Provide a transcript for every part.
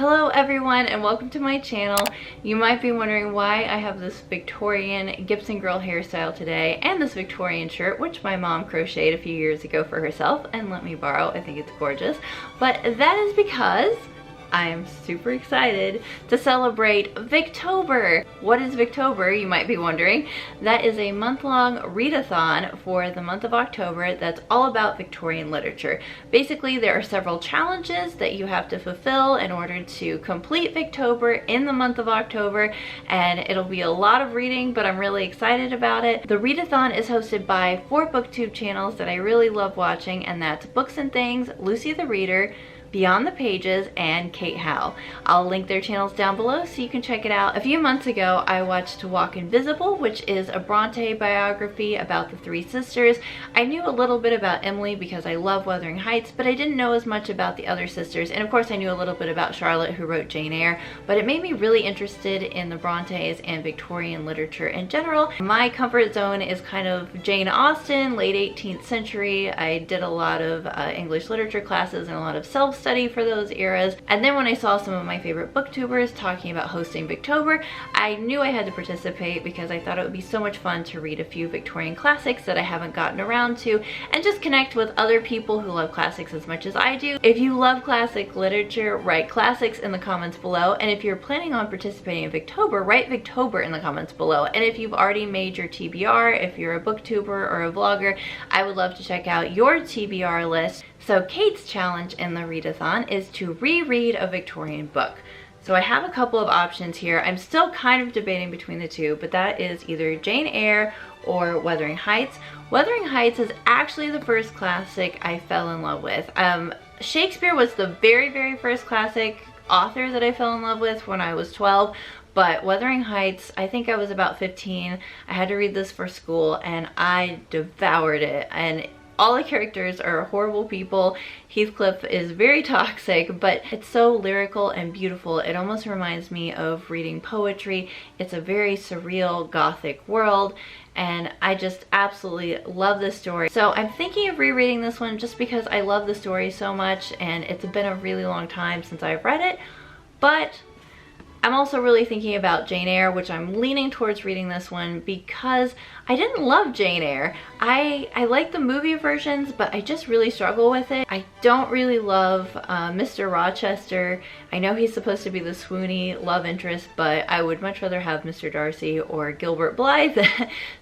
Hello everyone and welcome to my channel. You might be wondering why I have this Victorian Gibson girl hairstyle today and this Victorian shirt, which my mom crocheted a few years ago for herself and let me borrow. I think it's gorgeous. But that is because I'm super excited to celebrate Victober. What is Victober, you might be wondering? That is a month-long readathon for the month of October that's all about Victorian literature. Basically, there are several challenges that you have to fulfill in order to complete Victober in the month of October, and it'll be a lot of reading, but I'm really excited about it. The readathon is hosted by 4 booktube channels that I really love watching, and that's Books and Things, Lucy the Reader, Beyond the Pages, and Kate Howe. I'll link their channels down below so you can check it out. A few months ago, I watched To Walk Invisible, which is a Bronte biography about the 3 sisters. I knew a little bit about Emily because I love Wuthering Heights, but I didn't know as much about the other sisters. And of course, I knew a little bit about Scarlet, who wrote Jane Eyre, but it made me really interested in the Brontes and Victorian literature in general. My comfort zone is kind of Jane Austen, late 18th century. I did a lot of English literature classes and a lot of self-study for those eras. And then when I saw some of my favorite booktubers talking about hosting Victober, I knew I had to participate because I thought it would be so much fun to read a few Victorian classics that I haven't gotten around to and just connect with other people who love classics as much as I do. If you love classic literature, write classics in the comments below. And if you're planning on participating in Victober, write Victober in the comments below. And if you've already made your TBR, if you're a booktuber or a vlogger, I would love to check out your TBR list. So Kate's challenge in the readathon is to reread a Victorian book. So I have a couple of options here. I'm still kind of debating between the two, but that is either Jane Eyre or Wuthering Heights. Wuthering Heights is actually the first classic I fell in love with. Shakespeare was the very first classic author that I fell in love with when I was 12. But Wuthering Heights, I think I was about 15. I had to read this for school and I devoured it. And all the characters are horrible people. Heathcliff is very toxic, but it's so lyrical and beautiful. It almost reminds me of reading poetry. It's a very surreal gothic world, and I just absolutely love this story. So I'm thinking of rereading this one just because I love the story so much, and it's been a really long time since I've read it. But I'm also really thinking about Jane Eyre, which I'm leaning towards reading this one because I didn't love Jane Eyre. I like the movie versions, but I just really struggle with it. I don't really love Mr. Rochester. I know he's supposed to be the swoony love interest, but I would much rather have Mr. Darcy or Gilbert Blythe.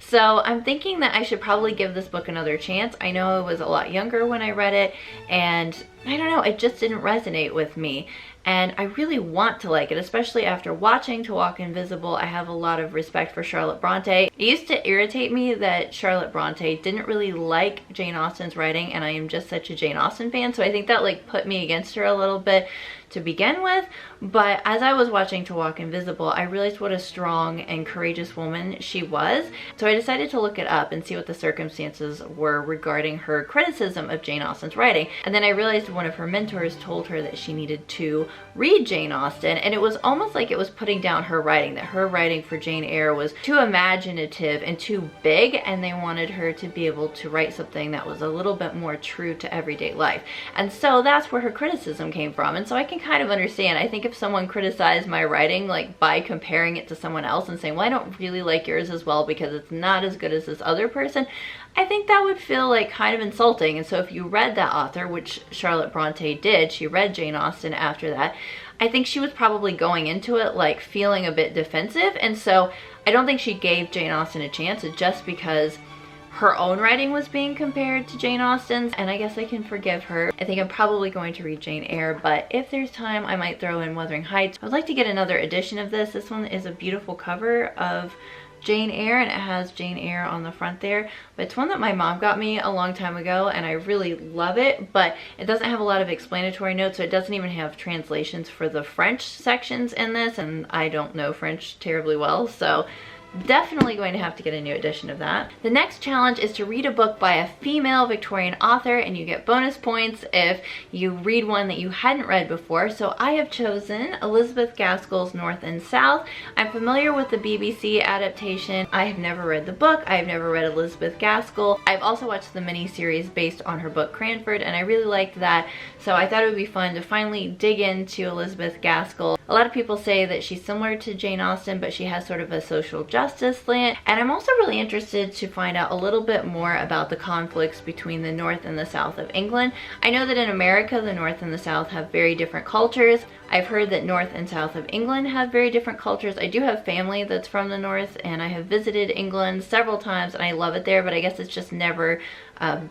So I'm thinking that I should probably give this book another chance. I know I was a lot younger when I read it, and I don't know, it just didn't resonate with me. And I really want to like it, especially after watching To Walk Invisible. I have a lot of respect for Charlotte Bronte. It used to irritate me that Charlotte Bronte didn't really like Jane Austen's writing, and I am just such a Jane Austen fan, so I think that like put me against her a little bit to begin with. But as I was watching To Walk Invisible, I realized what a strong and courageous woman she was. So I decided to look it up and see what the circumstances were regarding her criticism of Jane Austen's writing. And then I realized one of her mentors told her that she needed to read Jane Austen, and it was almost like it was putting down her writing, that her writing for Jane Eyre was too imaginative and too big, and they wanted her to be able to write something that was a little bit more true to everyday life. And so that's where her criticism came from. And so I can kind of understand. I think if someone criticized my writing like by comparing it to someone else and saying, well, I don't really like yours as well because it's not as good as this other person, I think that would feel like kind of insulting. And so if you read that author, which Charlotte Bronte did, she read Jane Austen after that, I think she was probably going into it like feeling a bit defensive. And so I don't think she gave Jane Austen a chance just because her own writing was being compared to Jane Austen's, and I guess I can forgive her. I think I'm probably going to read Jane Eyre, but if there's time, I might throw in Wuthering Heights. I would like to get another edition of this. This one is a beautiful cover of Jane Eyre, and it has Jane Eyre on the front there, but it's one that my mom got me a long time ago, and I really love it, but it doesn't have a lot of explanatory notes, so it doesn't even have translations for the French sections in this, and I don't know French terribly well, so definitely going to have to get a new edition of that. The next challenge is to read a book by a female Victorian author, and you get bonus points if you read one that you hadn't read before. So I have chosen Elizabeth Gaskell's North and South. I'm familiar with the BBC adaptation. I have never read the book. I have never read Elizabeth Gaskell. I've also watched the miniseries based on her book Cranford, and I really liked that. So I thought it would be fun to finally dig into Elizabeth Gaskell. A lot of people say that she's similar to Jane Austen, but she has sort of a social justice slant. And I'm also really interested to find out a little bit more about the conflicts between the North and the South of England. I know that in America, the North and the South have very different cultures. I've heard that North and South of England have very different cultures. I do have family that's from the North, and I have visited England several times, and I love it there, but I guess it's just never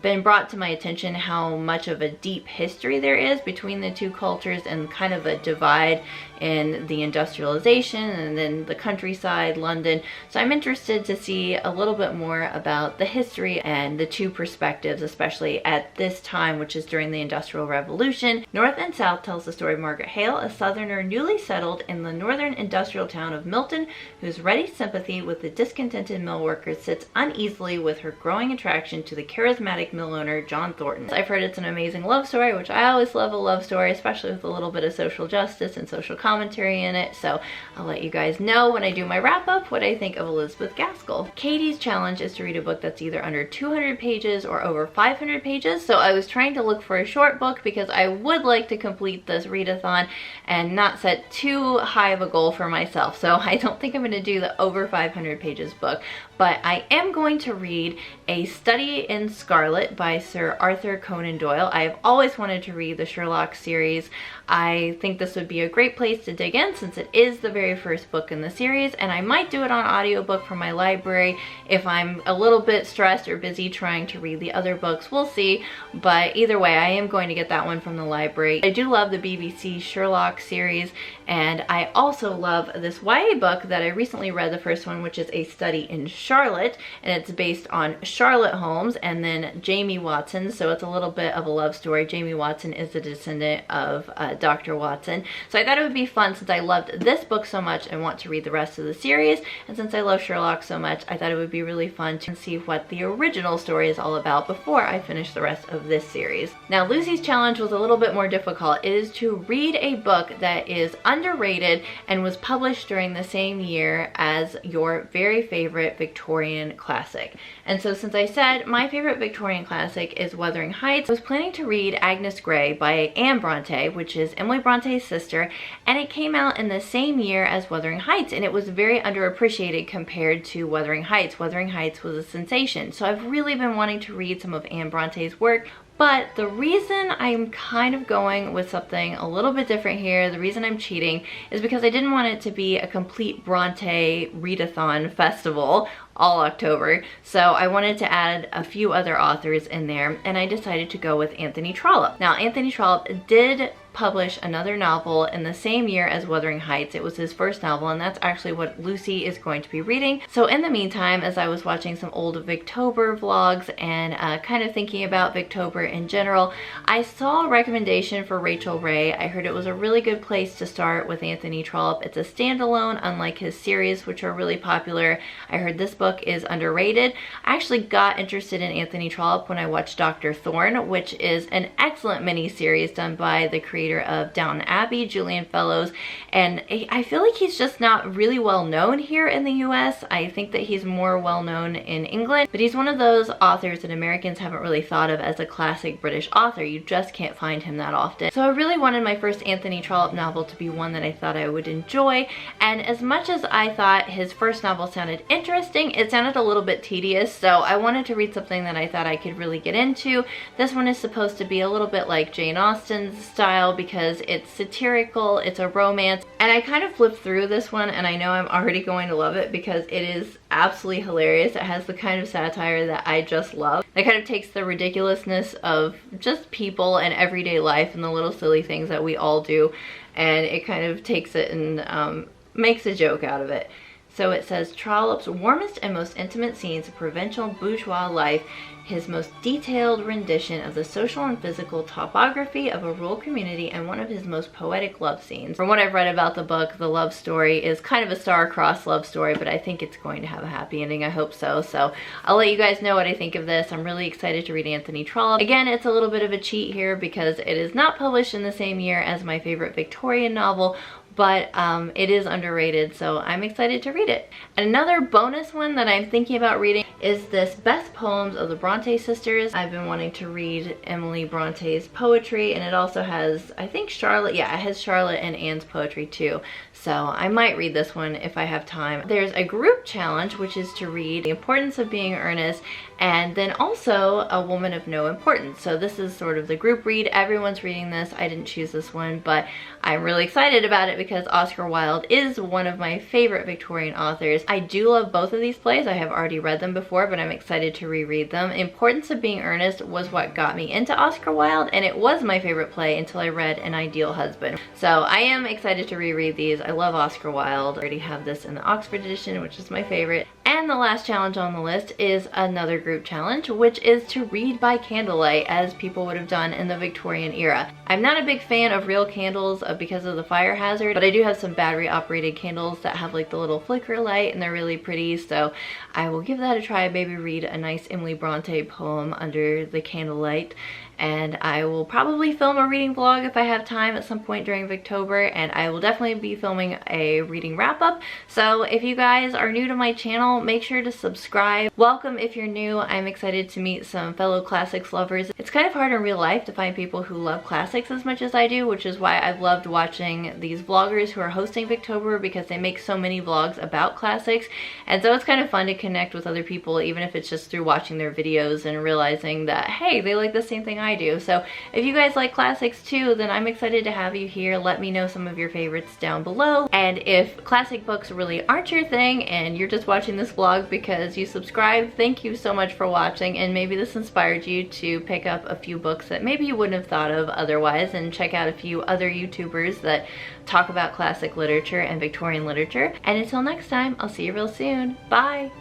been brought to my attention how much of a deep history there is between the two cultures, and kind of a divide in the industrialization and then the countryside, London. So I'm interested to see a little bit more about the history and the two perspectives, especially at this time, which is during the Industrial Revolution. North and South tells the story of Margaret Hale, a southerner newly settled in the northern industrial town of Milton, whose ready sympathy with the discontented mill workers sits uneasily with her growing attraction to the charismatic mill owner John Thornton. I've heard it's an amazing love story, which I always love a love story, especially with a little bit of social justice and social commentary in it. So I'll let you guys know when I do my wrap up what I think of Elizabeth Gaskell. Katie's challenge is to read a book that's either under 200 pages or over 500 pages. So I was trying to look for a short book because I would like to complete this readathon and not set too high of a goal for myself. So I don't think I'm going to do the over 500 pages book, but I am going to read A Study in Scarlet by Sir Arthur Conan Doyle. I have always wanted to read the Sherlock series. I think this would be a great place to dig in since it is the very first book in the series, and I might do it on audiobook from my library if I'm a little bit stressed or busy trying to read the other books. We'll see, but either way, I am going to get that one from the library. I do love the BBC Sherlock series, and I also love this YA book that I recently read, the first one, which is A Study in Charlotte, and it's based on Charlotte Holmes and then Jamie Watson, so it's a little bit of a love story. Jamie Watson is the descendant of Dr. Watson. So I thought it would be fun since I loved this book so much and want to read the rest of the series, and since I love Sherlock so much, I thought it would be really fun to see what the original story is all about before I finish the rest of this series. Now, Lucy's challenge was a little bit more difficult. It is to read a book that is underrated and was published during the same year as your very favorite Victorian classic. And so since I said my favorite Victorian classic is Wuthering Heights, I was planning to read Agnes Grey by Anne Bronte, which is Emily Bronte's sister, and it came out in the same year as Wuthering Heights, and it was very underappreciated compared to Wuthering Heights. Wuthering Heights was a sensation, so I've really been wanting to read some of Anne Bronte's work. But the reason I'm kind of going with something a little bit different here, the reason I'm cheating, is because I didn't want it to be a complete Bronte readathon festival all October. So I wanted to add a few other authors in there, and I decided to go with Anthony Trollope. Now, Anthony Trollope did publish another novel in the same year as Wuthering Heights. It was his first novel, and that's actually what Lucy is going to be reading. So in the meantime, as I was watching some old Victober vlogs and kind of thinking about Victober in general, I saw a recommendation for Rachel Ray. I heard it was a really good place to start with Anthony Trollope. It's a standalone, unlike his series, which are really popular. I heard this book is underrated. I actually got interested in Anthony Trollope when I watched Dr. Thorne, which is an excellent mini-series done by the creator of Downton Abbey, Julian Fellowes, and I feel like he's just not really well known here in the US. I think that he's more well known in England, but he's one of those authors that Americans haven't really thought of as a classic British author. You just can't find him that often. So I really wanted my first Anthony Trollope novel to be one that I thought I would enjoy, and as much as I thought his first novel sounded interesting, it sounded a little bit tedious, so I wanted to read something that I thought I could really get into. This one is supposed to be a little bit like Jane Austen's style because it's satirical, it's a romance, and I kind of flipped through this one and I know I'm already going to love it because it is absolutely hilarious. It has the kind of satire that I just love. It kind of takes the ridiculousness of just people and everyday life and the little silly things that we all do, and it kind of takes it and makes a joke out of it. So it says, Trollope's warmest and most intimate scenes of provincial bourgeois life, his most detailed rendition of the social and physical topography of a rural community, and one of his most poetic love scenes. From what I've read about the book, the love story is kind of a star-crossed love story, but I think it's going to have a happy ending. I hope so. So I'll let you guys know what I think of this. I'm really excited to read Anthony Trollope. Again, it's a little bit of a cheat here because it is not published in the same year as my favorite Victorian novel, but it is underrated, so I'm excited to read it. And another bonus one that I'm thinking about reading is this Best Poems of the Bronte Sisters. I've been wanting to read Emily Bronte's poetry, and it also has, I think, Charlotte, yeah, it has Charlotte and Anne's poetry too. So I might read this one if I have time. There's a group challenge, which is to read The Importance of Being Earnest, and then also A Woman of No Importance. So this is sort of the group read. Everyone's reading this. I didn't choose this one, but I'm really excited about it because Oscar Wilde is one of my favorite Victorian authors. I do love both of these plays. I have already read them before, but I'm excited to reread them. Importance of Being Earnest was what got me into Oscar Wilde, and it was my favorite play until I read An Ideal Husband. So I am excited to reread these. I love Oscar Wilde. I already have this in the Oxford edition, which is my favorite. And the last challenge on the list is another group challenge, which is to read by candlelight as people would have done in the Victorian era. I'm not a big fan of real candles because of the fire hazard, but I do have some battery operated candles that have like the little flicker light and they're really pretty, so I will give that a try. Maybe read a nice Emily Bronte poem under the candlelight. And I will probably film a reading vlog if I have time at some point during Victober, and I will definitely be filming a reading wrap-up. So if you guys are new to my channel, make sure to subscribe. Welcome if you're new. I'm excited to meet some fellow classics lovers. It's kind of hard in real life to find people who love classics as much as I do, which is why I've loved watching these vloggers who are hosting Victober, because they make so many vlogs about classics. And so it's kind of fun to connect with other people, even if it's just through watching their videos and realizing that, hey, they like the same thing I do. So if you guys like classics too, then I'm excited to have you here. Let me know some of your favorites down below. And if classic books really aren't your thing and you're just watching this vlog because you subscribe, thank you so much for watching, and maybe this inspired you to pick up a few books that maybe you wouldn't have thought of otherwise, and check out a few other YouTubers that talk about classic literature and Victorian literature. And until next time, I'll see you real soon. Bye!